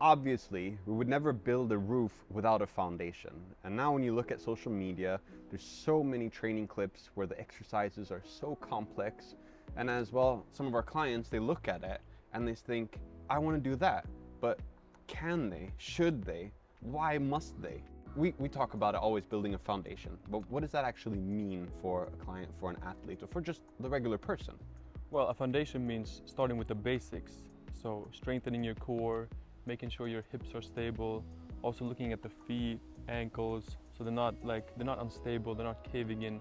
Obviously, we would never build a roof without a foundation. And now when you look at social media, there's so many training clips where the exercises are so complex. And as well, some of our clients, they look at it and they think, I want to do that. But can they? Should they? Why must they? We talk about it always building a foundation, but what does that actually mean for a client, for an athlete, or for just the regular person? Well, a foundation means starting with the basics. So strengthening your core, making sure your hips are stable, also looking at the feet, ankles, so they're not unstable, they're not caving in.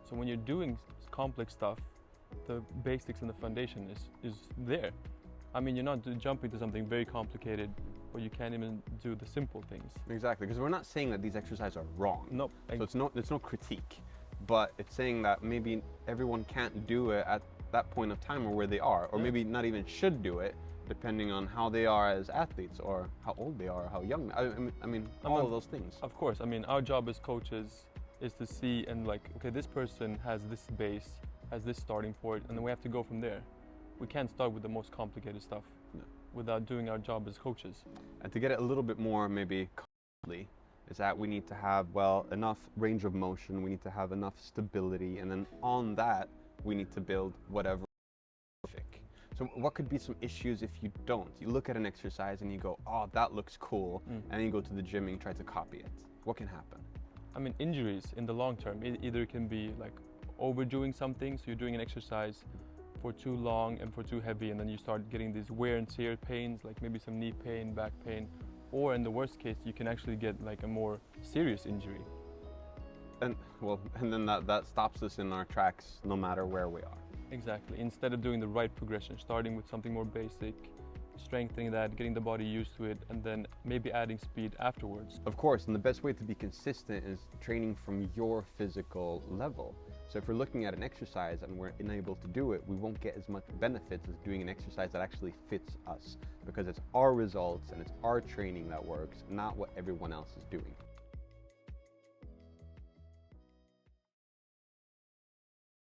So when you're doing complex stuff, the basics and the foundation is there. I mean, you're not jumping to something very complicated, or you can't even do the simple things. Exactly, because we're not saying that these exercises are wrong. Nope. So it's no critique, but it's saying that maybe everyone can't do it at that point of time or where they are, or maybe not even should do it, depending on how they are as athletes, or how old they are, how young. I mean, all of those things. Of course, I mean, our job as coaches is to see and like, okay, this person has this base, has this starting point, and then we have to go from there. We can't start with the most complicated stuff without doing our job as coaches. And to get it a little bit more maybe concretely, is that we need to have, well, enough range of motion, we need to have enough stability, and then on that, we need to build whatever. So what could be some issues if you don't? You look at an exercise and you go, oh, that looks cool, and then you go to the gym and you try to copy it. What can happen? I mean, injuries in the long term, either it can be like overdoing something, so you're doing an exercise for too long and for too heavy, and then you start getting these wear and tear pains, like maybe some knee pain, back pain, or in the worst case, you can actually get like a more serious injury. And then that stops us in our tracks no matter where we are. Exactly. Instead of doing the right progression, starting with something more basic, strengthening that, getting the body used to it, and then maybe adding speed afterwards. Of course, and the best way to be consistent is training from your physical level. So if we're looking at an exercise and we're unable to do it, we won't get as much benefits as doing an exercise that actually fits us, because it's our results and it's our training that works, not what everyone else is doing.